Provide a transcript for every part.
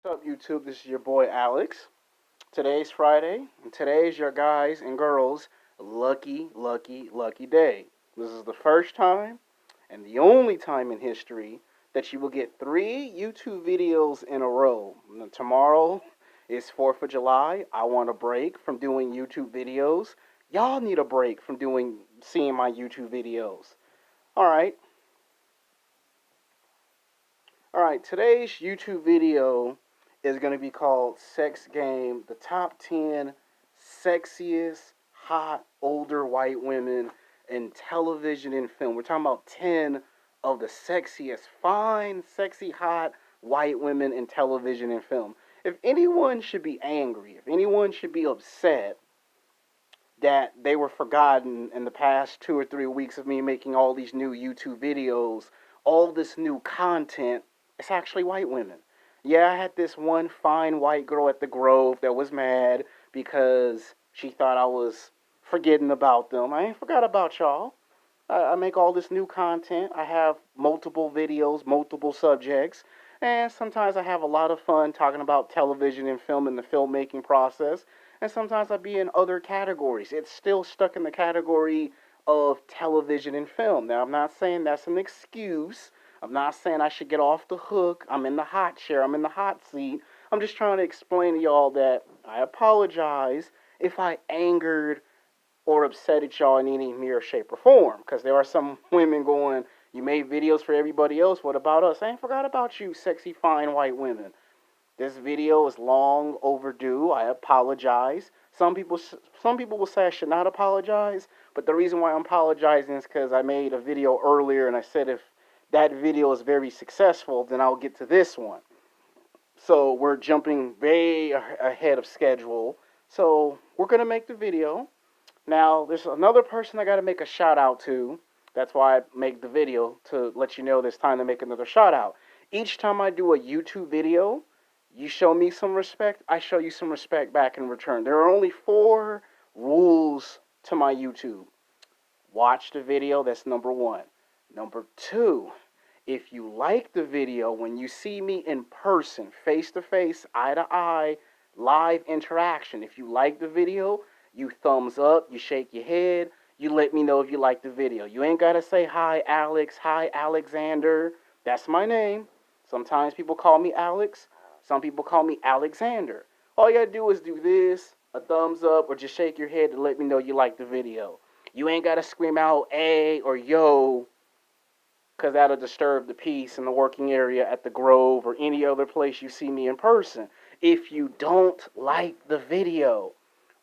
What's up, YouTube? This is your boy Alex. Today's Friday, and today's your guys and girls' lucky day. This is the first time and the only time in history that you will get three YouTube videos in a row. Now, tomorrow is 4th of July. I want a break from doing YouTube videos. Y'all need a break from seeing my YouTube videos. All right. All right, today's YouTube video is going to be called Sex Game, the top 10 sexiest, hot, older white women in television and film. We're talking about 10 of the sexiest, fine, sexy, hot white women in television and film. If anyone should be angry, if anyone should be upset that they were forgotten in the past 2 or 3 weeks of me making all these new YouTube videos, all this new content, it's actually white women. Yeah, I had this one fine white girl at the Grove that was mad because she thought I was forgetting about them. I ain't forgot about y'all. I make all this new content. I have multiple videos, multiple subjects, and sometimes I have a lot of fun talking about television and film and the filmmaking process. And sometimes I be in other categories. It's still stuck in the category of television and film. Now, I'm not saying that's an excuse. I'm not saying I should get off the hook. I'm in the hot chair. I'm in the hot seat. I'm just trying to explain to y'all that I apologize if I angered or upset at y'all in any mere shape or form. Because there are some women going, you made videos for everybody else. What about us? I ain't forgot about you, sexy, fine white women. This video is long overdue. I apologize. Some people will say I should not apologize, but the reason why I'm apologizing is because I made a video earlier and I said if that video is very successful, then I'll get to this one. So we're jumping way ahead of schedule. So we're going to make the video. Now, there's another person I got to make a shout out to. That's why I make the video, to let you know there's time to make another shout out. Each time I do a YouTube video, you show me some respect, I show you some respect back in return. There are only 4 rules to my YouTube. Watch the video, that's number 1. Number 2, if you like the video, when you see me in person, face to face, eye to eye, live interaction, if you like the video, you thumbs up, you shake your head, you let me know if you like the video. You ain't got to say, hi, Alex, hi, Alexander. That's my name. Sometimes people call me Alex. Some people call me Alexander. All you gotta do is do this, a thumbs up, or just shake your head to let me know you like the video. You ain't gotta scream out A or yo, because that'll disturb the peace in the working area at the Grove or any other place you see me in person. If you don't like the video,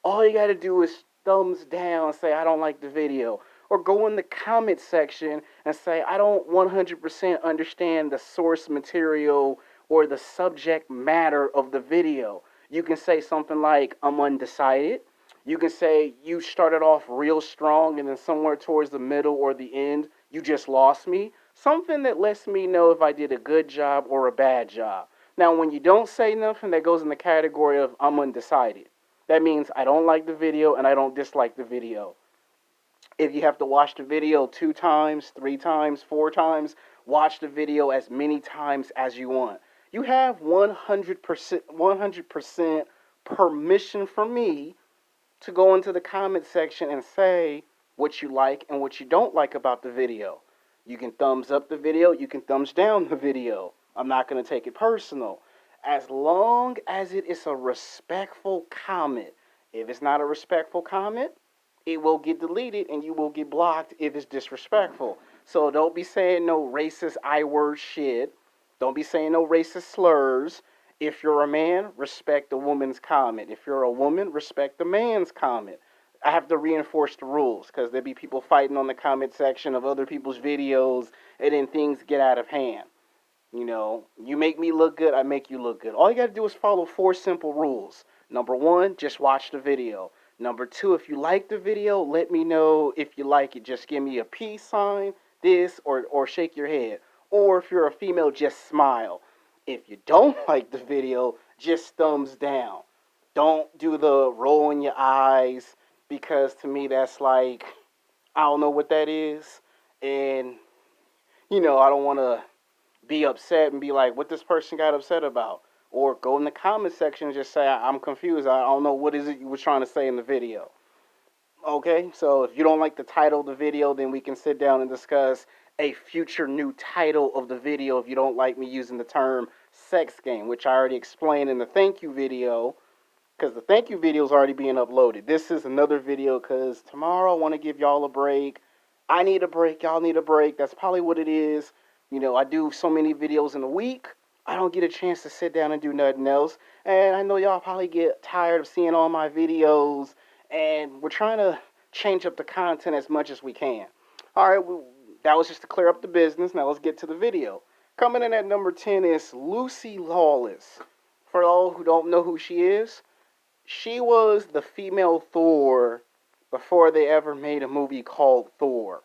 all you gotta do is thumbs down and say, I don't like the video. Or go in the comment section and say, I don't 100% understand the source material or the subject matter of the video. You can say something like, I'm undecided. You can say, you started off real strong and then somewhere towards the middle or the end, you just lost me. Something that lets me know if I did a good job or a bad job. Now, when you don't say nothing, that goes in the category of I'm undecided. That means I don't like the video and I don't dislike the video. If you have to watch the video 2 times, 3 times, 4 times, watch the video as many times as you want. You have 100% permission from me to go into the comment section and say what you like and what you don't like about the video. You can thumbs up the video, you can thumbs down the video. I'm not going to take it personal. As long as it is a respectful comment. If it's not a respectful comment, it will get deleted and you will get blocked if it's disrespectful. So don't be saying no racist I-word shit. Don't be saying no racist slurs. If you're a man, respect the woman's comment. If you're a woman, respect the man's comment. I have to reinforce the rules because there be people fighting on the comment section of other people's videos and then things get out of hand. You know, you make me look good, I make you look good. All you got to do is follow 4 simple rules. Number 1, just watch the video. Number 2, if you like the video, let me know if you like it. Just give me a peace sign, this, or shake your head. Or if you're a female, just smile. If you don't like the video, just thumbs down. Don't do the rolling your eyes, because to me that's like, I don't know what that is. And, I don't want to be upset and be like, what this person got upset about? or go in the comment section and just say, I'm confused. I don't know what is it you were trying to say in the video. Okay, so if you don't like the title of the video, then we can sit down and discuss a future new title of the video if you don't like me using the term sex game, which I already explained in the thank you video, because the thank you video is already being uploaded. This is another video because tomorrow I want to give y'all a break. I need a break. Y'all need a break. That's probably what it is. You know, I do so many videos in a week. I don't get a chance to sit down and do nothing else. And I know y'all probably get tired of seeing all my videos. And we're trying to change up the content as much as we can. All right, that was just to clear up the business. Now let's get to the video. Coming in at number 10 is Lucy Lawless. For all who don't know who she was the female Thor before they ever made a movie called Thor.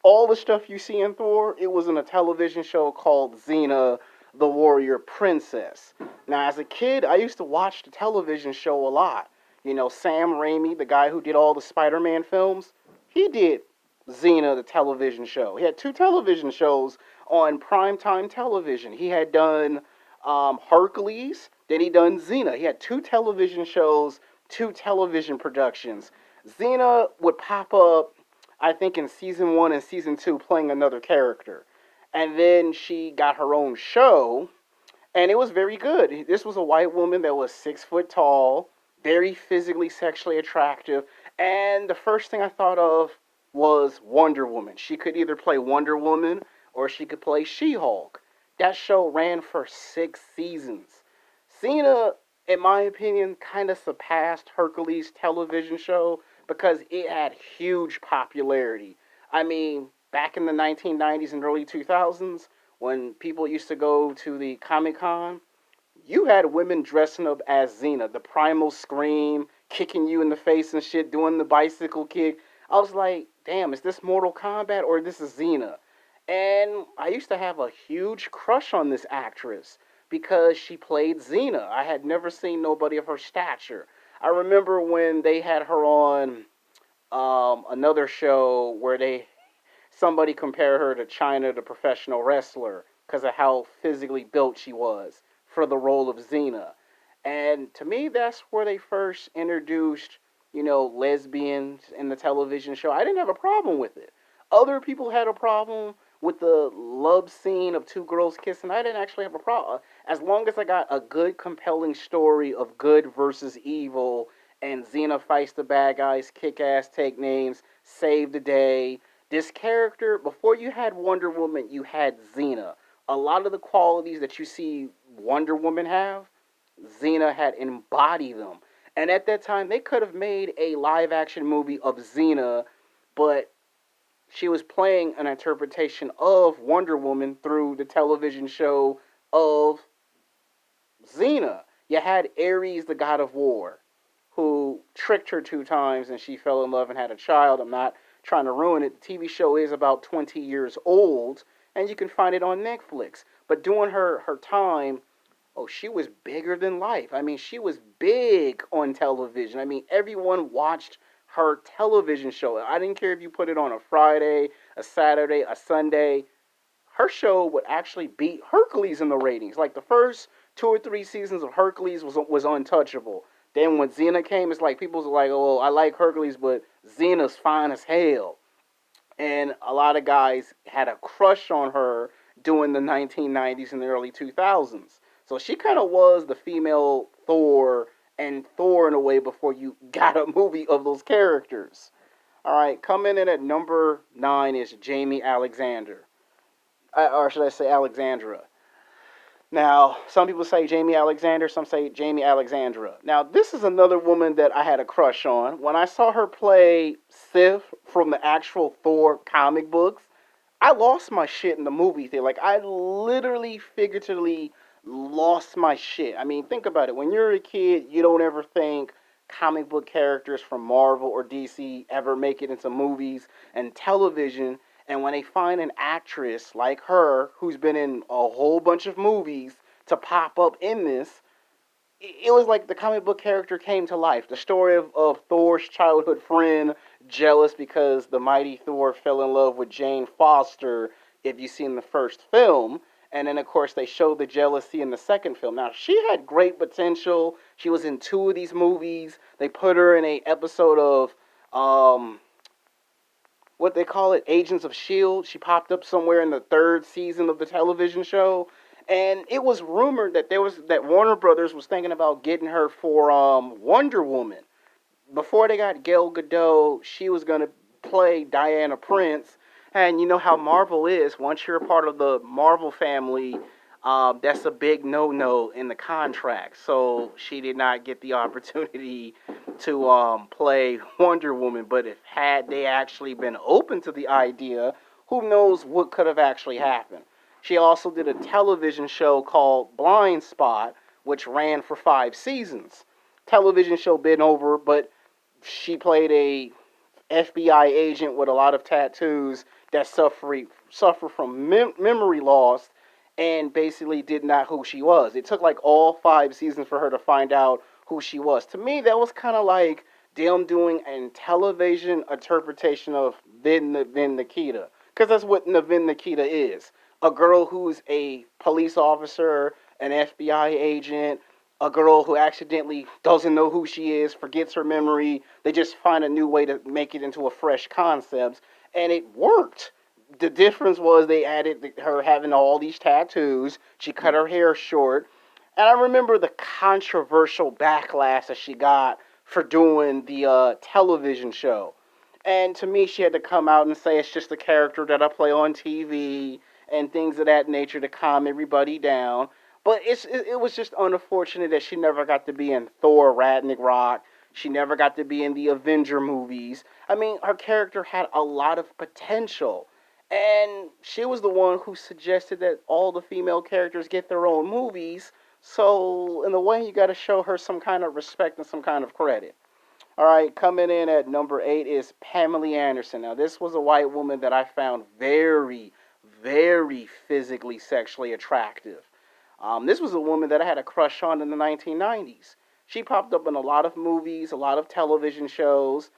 All the stuff you see in Thor, it was in a television show called Xena, the Warrior Princess. Now, as a kid, I used to watch the television show a lot. You know, Sam Raimi, the guy who did all the Spider-Man films, he did Xena, the television show. He had 2 television shows on primetime television. He had done Hercules, then he done Xena. He had 2 television shows, 2 television productions. Xena would pop up, I think, in season 1 and season 2 playing another character. And then she got her own show, and it was very good. This was a white woman that was 6 foot tall, very physically sexually attractive, and the first thing I thought of was Wonder Woman. She could either play Wonder Woman or she could play She-Hulk. That show ran for 6 seasons. Xena, in my opinion, kind of surpassed Hercules' television show because it had huge popularity. I mean, back in the 1990s and early 2000s, when people used to go to the Comic-Con, you had women dressing up as Xena, the primal scream, kicking you in the face and shit, doing the bicycle kick. I was like, damn, is this Mortal Kombat or this is Xena? And I used to have a huge crush on this actress because she played Xena. I had never seen nobody of her stature. I remember when they had her on another show where somebody compared her to China, the professional wrestler, because of how physically built she was for the role of Xena. And to me, that's where they first introduced, you know, lesbians in the television show. I didn't have a problem with it. Other people had a problem with the love scene of 2 girls kissing. I didn't actually have a problem. As long as I got a good, compelling story of good versus evil, and Xena fights the bad guys, kick ass, take names, save the day. This character, before you had Wonder Woman, you had Xena. A lot of the qualities that you see Wonder Woman have, Xena had embodied them. And at that time, they could have made a live action movie of Xena, but she was playing an interpretation of Wonder Woman through the television show of Xena. You had Ares, the god of war, who tricked her 2 times and she fell in love and had a child. I'm not trying to ruin it. The TV show is about 20 years old, and you can find it on Netflix. But during her time, oh, she was bigger than life. I mean, she was big on television. I mean, everyone watched her television show. I didn't care if you put it on a Friday, a Saturday, a Sunday. Her show would actually beat Hercules in the ratings. Like the first 2 or 3 seasons of Hercules was untouchable. Then when Xena came, it's like people was like, oh, I like Hercules, but Xena's fine as hell. And a lot of guys had a crush on her during the 1990s and the early 2000s. So she kind of was the female Thor, and Thor in a way before you got a movie of those characters. All right, coming in at number 9 is Jaimie Alexander. Or should I say Alexandra. Now, some people say Jaimie Alexander, some say Jaimie Alexandra. Now, this is another woman that I had a crush on. When I saw her play Sif from the actual Thor comic books, I lost my shit in the movie theater. Like, I literally, figuratively lost my shit. I mean, think about it. When you're a kid, you don't ever think comic book characters from Marvel or DC ever make it into movies and television. And when they find an actress like her, who's been in a whole bunch of movies, to pop up in this, it was like the comic book character came to life. The story of Thor's childhood friend, jealous because the mighty Thor fell in love with Jane Foster, if you've seen the first film. And then, of course, they showed the jealousy in the second film. Now, she had great potential. She was in two of these movies. They put her in a episode of what they call it, Agents of S.H.I.E.L.D. She popped up somewhere in the third season of the television show. And it was rumored that Warner Brothers was thinking about getting her for Wonder Woman. Before they got Gal Gadot, she was going to play Diana Prince. And you know how Marvel is. Once you're a part of the Marvel family, that's a big no-no in the contract. So she did not get the opportunity to play Wonder Woman. But if had they actually been open to the idea, who knows what could have actually happened. She also did a television show called Blind Spot, which ran for 5 seasons. Television show been over, but she played a FBI agent with a lot of tattoos that suffer from memory loss and basically did not who she was. It took like all 5 seasons for her to find out who she was. To me, that was kind of like them doing a television interpretation of Vin Nikita. Because that's what Navin Nikita is. A girl who's a police officer, an FBI agent, a girl who accidentally doesn't know who she is, forgets her memory. They just find a new way to make it into a fresh concept, and it worked. The difference was they added her having all these tattoos. She cut her hair short, and I remember the controversial backlash that she got for doing the television show. And to me, she had to come out and say it's just a character that I play on TV and things of that nature to calm everybody down. But it was just unfortunate that she never got to be in Thor Ragnarok. She never got to be in the Avenger movies. I mean, her character had a lot of potential. And she was the one who suggested that all the female characters get their own movies. So, in a way, you got to show her some kind of respect and some kind of credit. All right, coming in at number 8 is Pamela Anderson. Now, this was a white woman that I found very, very physically sexually attractive. This was a woman that I had a crush on in the 1990s. She popped up in a lot of movies, a lot of television shows.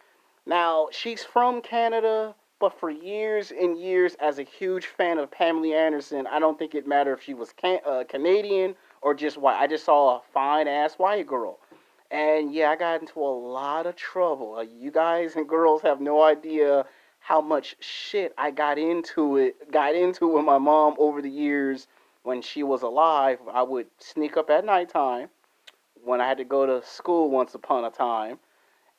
Now, she's from Canada, but for years and years, as a huge fan of Pamela Anderson, I don't think it mattered if she was Canadian or just white. I just saw a fine-ass white girl. And yeah, I got into a lot of trouble. You guys and girls have no idea how much shit I got into with my mom over the years when she was alive. I would sneak up at nighttime when I had to go to school once upon a time.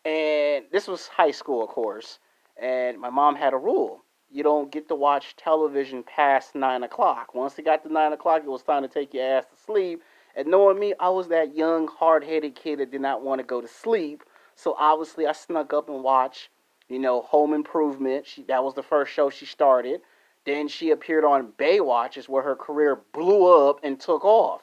And this was high school, of course. And my mom had a rule. You don't get to watch television past 9 o'clock. Once it got to 9 o'clock, it was time to take your ass to sleep. And knowing me, I was that young, hard-headed kid that did not want to go to sleep. So obviously, I snuck up and watched, Home Improvement. That was the first show she started. Then she appeared on Baywatch, is where her career blew up and took off.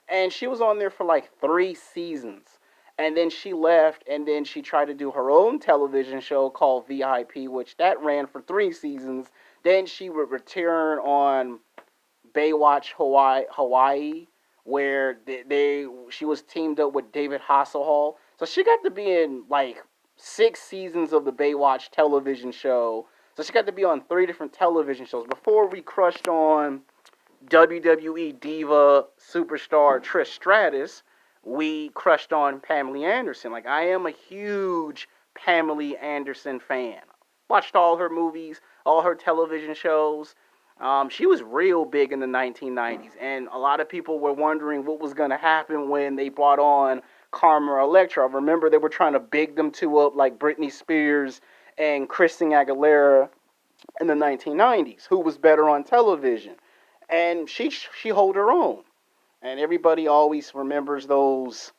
And she was on there for like 3 seasons. And then she left, and then she tried to do her own television show called VIP, which that ran for 3 seasons. Then she would return on Baywatch Hawaii, where she was teamed up with David Hasselhoff. So she got to be in like 6 seasons of the Baywatch television show. So she got to be on 3 different television shows. Before we crushed on WWE diva superstar Trish Stratus, we crushed on Pamela Anderson. Like, I am a huge Pamela Anderson fan. Watched all her movies, all her television shows. She was real big in the 1990s, and a lot of people were wondering what was going to happen when they brought on Carmen Electra. I remember they were trying to big them two up like Britney Spears and Christina Aguilera in the 1990s. Who was better on television? And she held her own. And everybody always remembers those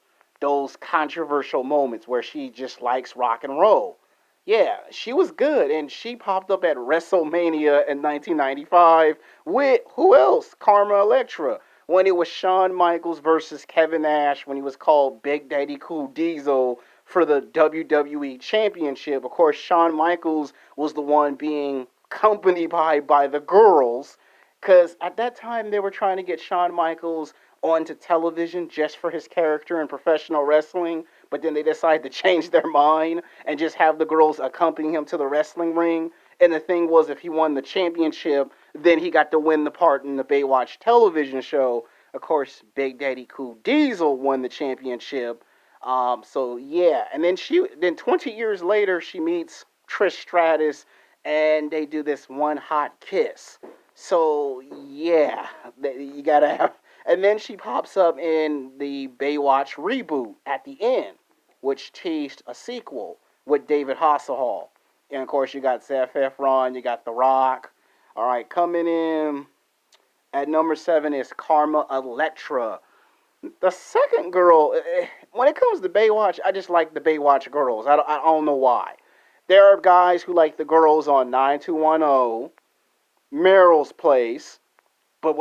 controversial moments where she just likes rock and roll. Yeah, she was good, and she popped up at WrestleMania in 1995 with, who else? Carmen Electra. When it was Shawn Michaels versus Kevin Nash, when he was called Big Daddy Cool Diesel for the WWE Championship. Of course, Shawn Michaels was the one being accompanied by the girls, because at that time they were trying to get Shawn Michaels onto television just for his character in professional wrestling, but then they decided to change their mind and just have the girls accompany him to the wrestling ring. And the thing was, if he won the championship, Then he got to win the part in the Baywatch television show. Of course, Big Daddy Cool Diesel won the championship. So yeah, and then 20 years later she meets Trish Stratus, and they do this one hot kiss. So yeah, you gotta have. And then she pops up in the Baywatch reboot at the end, which teased a sequel with David Hasselhoff. And of course, you got Zac Efron, you got The Rock. All right, coming in at number 7 is Carmen Electra. The second girl, when it comes to Baywatch, I just like the Baywatch girls. I don't know why. There are guys who like the girls on 9210, Meryl's Place, but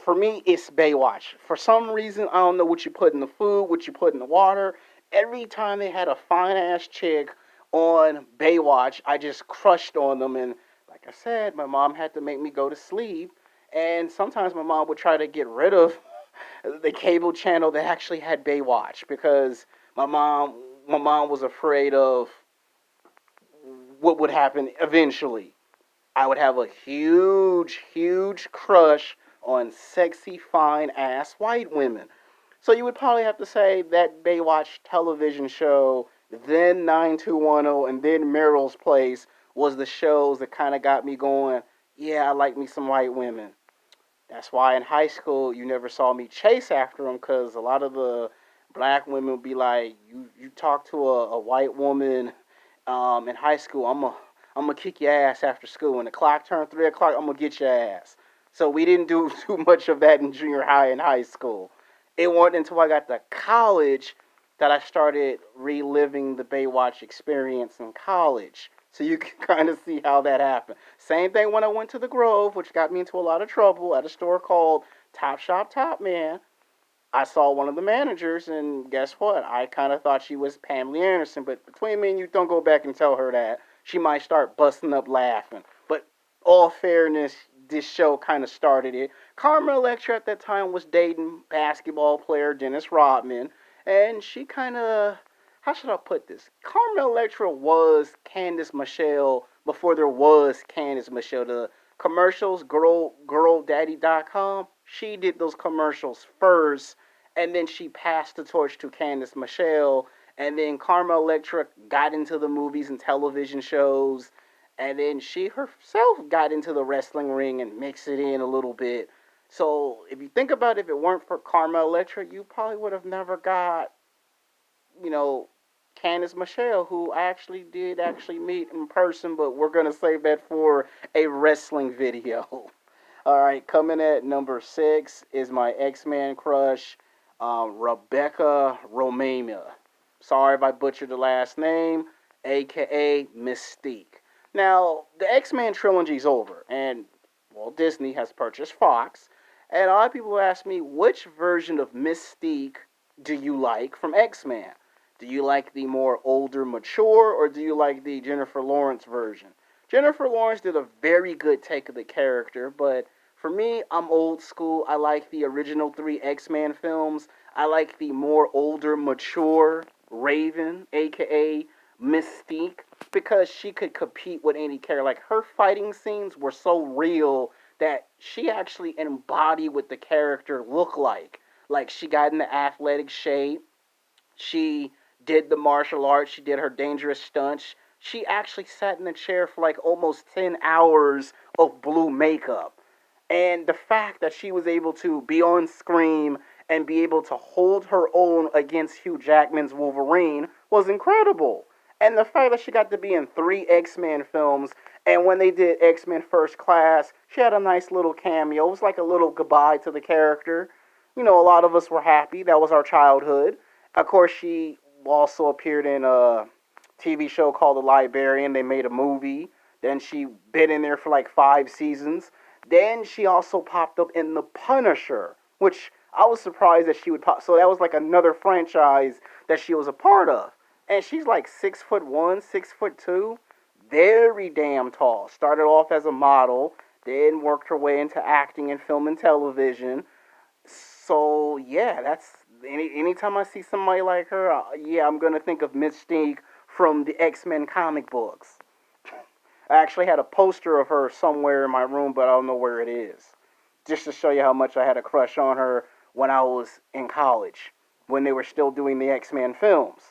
for me, it's Baywatch. For some reason, I don't know what you put in the food, what you put in the water. Every time they had a fine ass chick on Baywatch, I just crushed on them. And like I said, my mom had to make me go to sleep. And sometimes my mom would try to get rid of the cable channel that actually had Baywatch because my mom my mom was afraid of what would happen eventually. I would have a huge, huge crush on sexy, fine ass white women. So you would probably have to say that Baywatch television show, then 9210, and then Meryl's Place was the shows that kind of got me going, yeah, I like me some white women. That's why in high school you never saw me chase after them because a lot of the black women would be like, you talk to a white woman in high school, I'm gonna kick your ass after school. When the clock turned 3 o'clock, I'm gonna get your ass. So we didn't do too much of that in junior high and high school. It wasn't until I got to college that I started reliving the Baywatch experience in college. So you can kind of see how that happened. Same thing when I went to the Grove, which got me into a lot of trouble at a store called Top Shop Top Man. I saw one of the managers, and guess what? I kind of thought she was Pamela Anderson, but between me and you, don't go back and tell her that. She might start busting up laughing. But all fairness, this show kind of started it. Carmen Electra at that time was dating basketball player Dennis Rodman, and she kind of, how should I put this? Carmen Electra was Candice Michelle before there was Candice Michelle. The commercials, girldaddy.com, she did those commercials first, and then she passed the torch to Candice Michelle, and then Carmen Electra got into the movies and television shows, and then she herself got into the wrestling ring and mixed it in a little bit. So if you think about it, if it weren't for Carmen Electra, you probably would have never got, you know, Candice Michelle, who I actually did actually meet in person, but we're gonna save that for a wrestling video. All right, coming at number 6 is my X-Man crush, Rebecca Romania. Sorry if I butchered the last name, aka Mystique. Now, the X-Men trilogy's over, and Walt Disney has purchased Fox, and a lot of people ask me, which version of Mystique do you like from X-Men? Do you like the more older, mature, or do you like the Jennifer Lawrence version? Jennifer Lawrence did a very good take of the character, but for me, I'm old school. I like the original 3 X-Men films. I like the more older, mature Raven, aka Mystique, because she could compete with any character. Like her fighting scenes were so real that she actually embodied what the character looked like. Like she got in the athletic shape. She did the martial arts. She did her dangerous stunts. She actually sat in the chair for like almost 10 hours of blue makeup. And the fact that she was able to be on screen and be able to hold her own against Hugh Jackman's Wolverine was incredible. And the fact that she got to be in 3 X-Men films, and when they did X-Men First Class, she had a nice little cameo. It was like a little goodbye to the character. You know, a lot of us were happy. That was our childhood. Of course, she also appeared in a TV show called The Librarian. They made a movie. Then she been in there for like 5 seasons. Then she also popped up in The Punisher, which I was surprised that she would pop. So that was like another franchise that she was a part of. And she's like 6'1", 6'2", very damn tall. Started off as a model, then worked her way into acting in film and television. So yeah, that's anytime I see somebody like her, yeah, I'm gonna think of Mystique from the X-Men comic books. I actually had a poster of her somewhere in my room, but I don't know where it is. Just to show you how much I had a crush on her when I was in college, when they were still doing the X-Men films.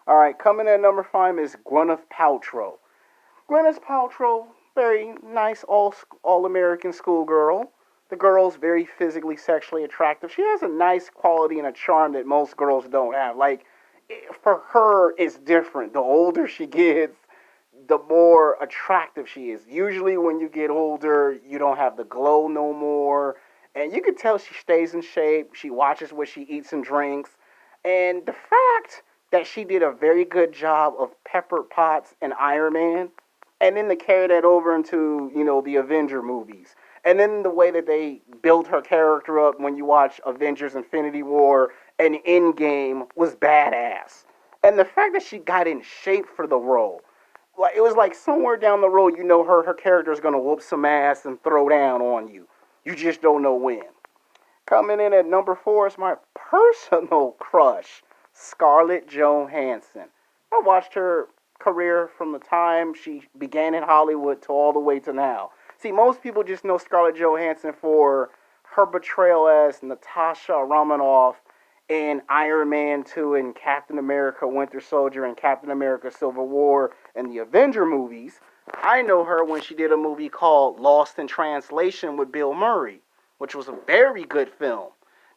All right, coming in at number 5 is Gwyneth Paltrow. Gwyneth Paltrow, very nice all American schoolgirl. The girl's very physically, sexually attractive. She has a nice quality and a charm that most girls don't have. Like, for her, it's different. The older she gets, the more attractive she is. Usually, when you get older, you don't have the glow no more. And you can tell she stays in shape. She watches what she eats and drinks. And the fact that she did a very good job of Pepper Potts and Iron Man, and then to carry that over into, the Avenger movies. And then the way that they built her character up when you watch Avengers Infinity War and Endgame was badass. And the fact that she got in shape for the role, like it was like somewhere down the road, her character is gonna whoop some ass and throw down on you. You just don't know when. Coming in at number 4 is my personal crush, Scarlett Johansson. I watched her career from the time she began in Hollywood to all the way to now. See, most people just know Scarlett Johansson for her portrayal as Natasha Romanoff in Iron Man 2 and Captain America Winter Soldier and Captain America Civil War and the Avenger movies. I know her when she did a movie called Lost in Translation with Bill Murray, which was a very good film.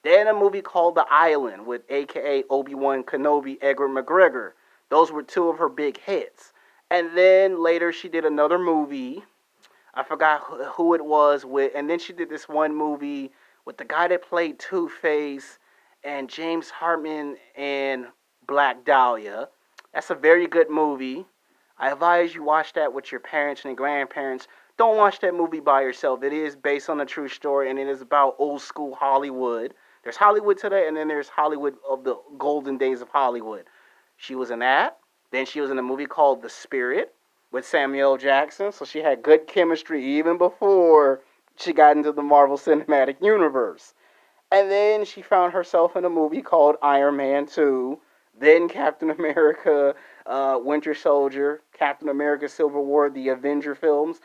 Then a movie called The Island with aka Obi-Wan Kenobi, Edward McGregor. Those were two of her big hits. And then later she did another movie. I forgot who it was with. And then she did this one movie with the guy that played Two-Face and James Hartman and Black Dahlia. That's a very good movie. I advise you watch that with your parents and grandparents. Don't watch that movie by yourself. It is based on a true story, and it is about old school Hollywood. There's Hollywood today, and then there's Hollywood of the golden days of Hollywood. She was in that. Then she was in a movie called The Spirit with Samuel Jackson. So she had good chemistry even before she got into the Marvel Cinematic Universe. And then she found herself in a movie called Iron Man 2. Then Captain America, Winter Soldier, Captain America Civil War, the Avenger films.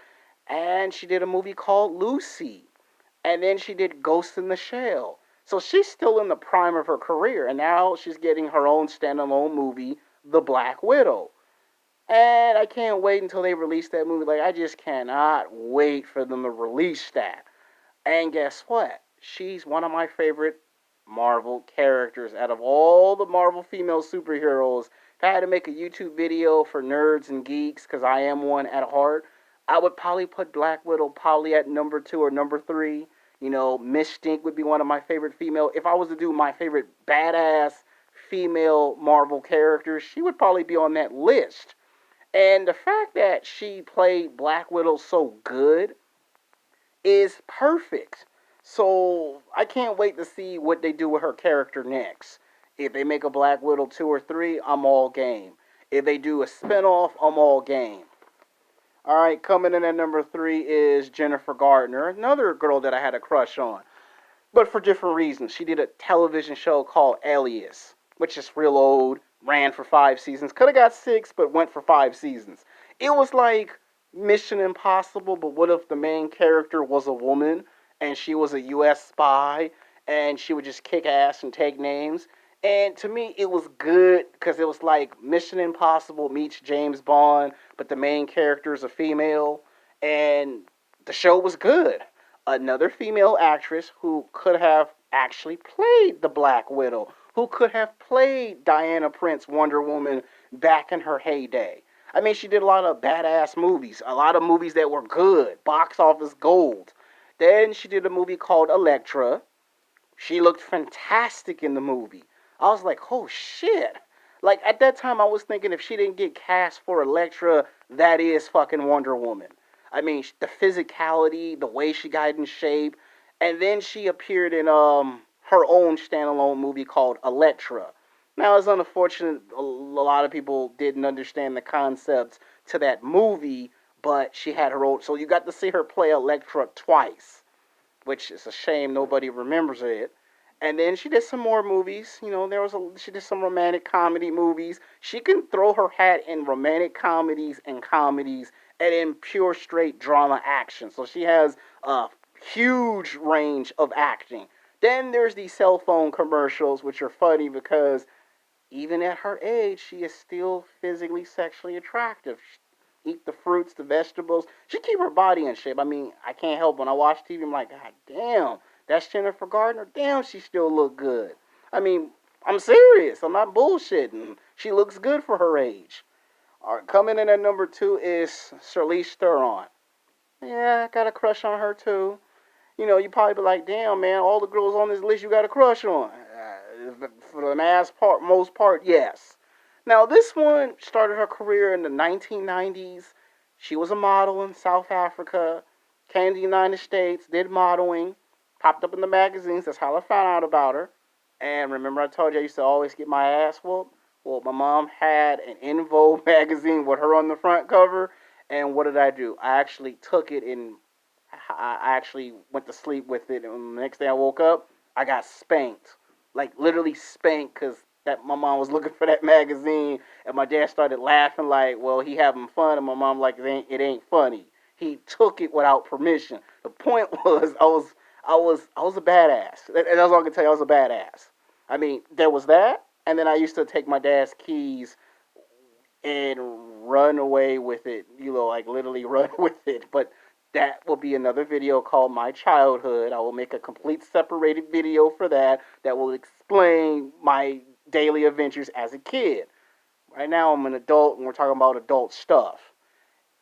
And she did a movie called Lucy. And then she did Ghost in the Shell. So she's still in the prime of her career. And now she's getting her own standalone movie, The Black Widow. And I can't wait until they release that movie. Like, I just cannot wait for them to release that. And guess what? She's one of my favorite Marvel characters. Out of all the Marvel female superheroes, if I had to make a YouTube video for nerds and geeks, because I am one at heart, I would probably put Black Widow probably at number 2 or number 3. Mystique would be one of my favorite female. If I was to do my favorite badass female Marvel characters, she would probably be on that list. And the fact that she played Black Widow so good is perfect. So I can't wait to see what they do with her character next. If they make a Black Widow 2 or 3, I'm all game. If they do a spinoff, I'm all game. Alright, coming in at number 3 is Jennifer Garner, another girl that I had a crush on. But for different reasons. She did a television show called Alias, which is real old, ran for 5 seasons. Could have got 6, but went for 5 seasons. It was like Mission Impossible, but what if the main character was a woman and she was a U.S. spy and she would just kick ass and take names? And to me, it was good because it was like Mission Impossible meets James Bond, but the main character is a female, and the show was good. Another female actress who could have actually played the Black Widow, who could have played Diana Prince, Wonder Woman, back in her heyday. I mean, she did a lot of badass movies, a lot of movies that were good, box office gold. Then she did a movie called Electra. She looked fantastic in the movie. I was like, oh shit. Like, at that time, I was thinking if she didn't get cast for Electra, that is fucking Wonder Woman. I mean, the physicality, the way she got in shape. And then she appeared in her own standalone movie called Electra. Now, it's unfortunate a lot of people didn't understand the concepts to that movie, but she had her own. So you got to see her play Electra twice, which is a shame nobody remembers it. And then she did some more movies. She did some romantic comedy movies. She can throw her hat in romantic comedies and in pure straight drama action. So she has a huge range of acting. Then there's these cell phone commercials, which are funny because even at her age, she is still physically sexually attractive. She eat the fruits, the vegetables. She keep her body in shape. I mean, I can't help when I watch TV. I'm like, God damn, that's Jennifer Gardner. Damn, she still look good. I mean, I'm serious. I'm not bullshitting. She looks good for her age. All right, coming in at number two is Charlize Theron. Yeah, I got a crush on her too. You probably be like, damn, man, all the girls on this list you got a crush on. For the most part, yes. Now, this one started her career in the 1990s. She was a model in South Africa, came to the United States, did modeling, popped up in the magazines. That's how I found out about her. And remember, I told you I used to always get my ass whooped? Well, my mom had an In Vogue magazine with her on the front cover. And what did I do? I actually took it and I actually went to sleep with it, and the next day I woke up, I got spanked, like literally spanked, because that my mom was looking for that magazine, and my dad started laughing like, well, he having fun, and my mom like, it ain't funny. He took it without permission. The point was, I was a badass, and that's all I can tell you. I was a badass. I mean, there was that, and then I used to take my dad's keys and run away with it, like literally run with it. But that will be another video called My Childhood. I will make a complete separated video for that that will explain my daily adventures as a kid. Right now I'm an adult and we're talking about adult stuff.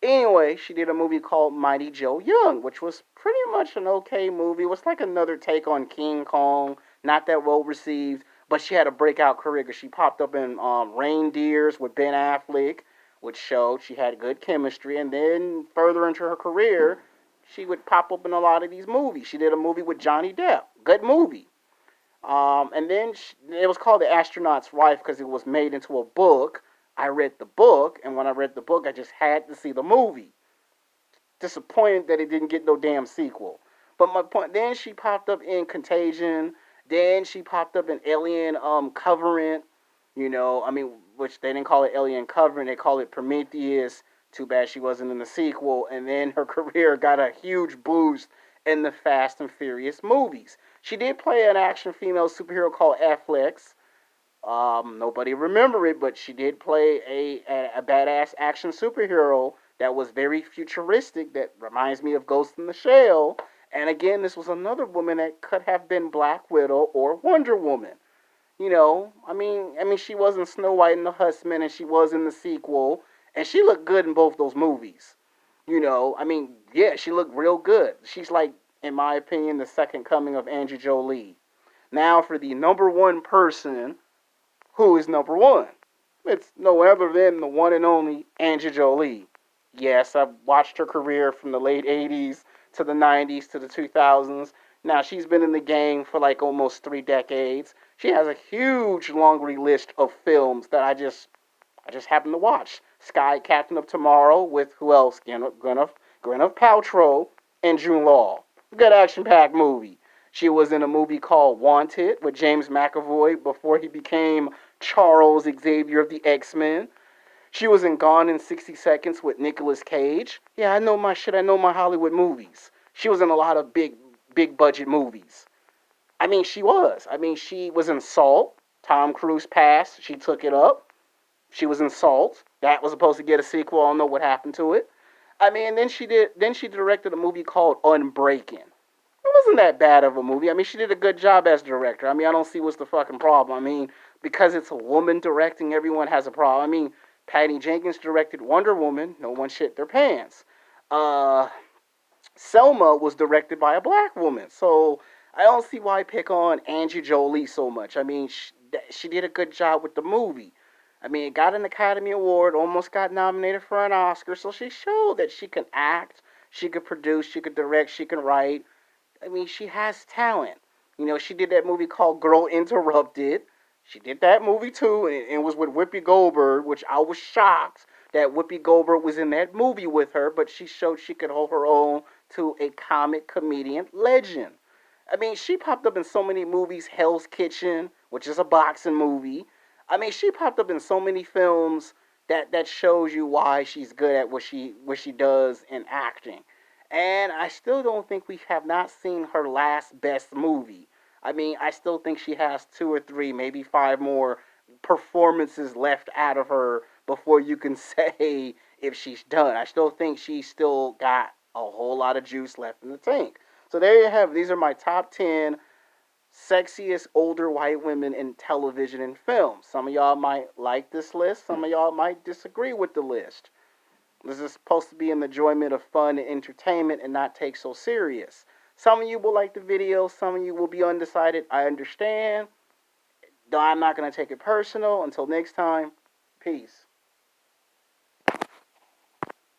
Anyway, she did a movie called Mighty Joe Young, which was pretty much an okay movie. It was like another take on King Kong, not that well received, but she had a breakout career because she popped up in Reindeers with Ben Affleck, which showed she had good chemistry. And then further into her career, she would pop up in a lot of these movies. She did a movie with Johnny Depp, good movie. And then it was called The Astronaut's Wife because it was made into a book. I read the book, and when I read the book, I just had to see the movie. Disappointed that it didn't get no damn sequel. But my point, then she popped up in Contagion. Then she popped up in Alien Covenant. I mean, which they didn't call it Alien Covenant, they called it Prometheus. Too bad she wasn't in the sequel. And then her career got a huge boost in the Fast and Furious movies. She did play an action female superhero called Afflex. Nobody remember it, but she did play a badass action superhero that was very futuristic. That reminds me of Ghost in the Shell. And again, this was another woman that could have been Black Widow or Wonder Woman. I mean, she was in Snow White and the Huntsman, and she was in the sequel, and she looked good in both those movies. I mean, yeah, she looked real good. She's like, in my opinion, the second coming of Angelina Jolie. Now, for the number one person, who is number one? It's no other than the one and only Angelina Jolie. Yes, I've watched her career from the late 80s to the 90s to the 2000s. Now, she's been in the game for like almost 3 decades. She has a huge laundry list of films that I just happen to watch. Sky Captain of Tomorrow with who else? Gwyneth Paltrow and Jude Law. Good action-packed movie. She was in a movie called Wanted with James McAvoy before he became Charles Xavier of the X-Men. She was in Gone in 60 Seconds with Nicolas Cage. Yeah, I know my shit. I know my Hollywood movies. She was in a lot of big budget movies. I mean, she was. I mean, she was in Salt. Tom Cruise passed. She took it up. She was in Salt. That was supposed to get a sequel. I don't know what happened to it. I mean, then she directed a movie called Unbreaking. It wasn't that bad of a movie. I mean, she did a good job as director. I mean, I don't see what's the fucking problem. I mean, because it's a woman directing, everyone has a problem. I mean, Patty Jenkins directed Wonder Woman. No one shit their pants. Uh, Selma was directed by a black woman. So I don't see why I pick on Angie Jolie so much. I mean, she did a good job with the movie. I mean, it got an Academy Award, almost got nominated for an Oscar. So she showed that she can act, she could produce, she could direct, she can write. I mean, she has talent. She did that movie called Girl Interrupted. She did that movie too, and it was with Whoopi Goldberg, which I was shocked that Whoopi Goldberg was in that movie with her, but she showed she could hold her own to a comic comedian legend. I mean, she popped up in so many movies. Hell's Kitchen, which is a boxing movie. I mean, she popped up in so many films that shows you why she's good at what she does in acting. And I still don't think we have not seen her last best movie. I mean, I still think she has two or three, maybe five more performances left out of her before you can say if she's done. I still think she's still got a whole lot of juice left in the tank. So there you have it. These are my top 10 sexiest older white women in television and film. Some of y'all might like this list. Some of y'all might disagree with the list. This is supposed to be an enjoyment of fun and entertainment and not take so serious. Some of you will like the video. Some of you will be undecided. I understand. Though I'm not going to take it personal. Until next time, peace.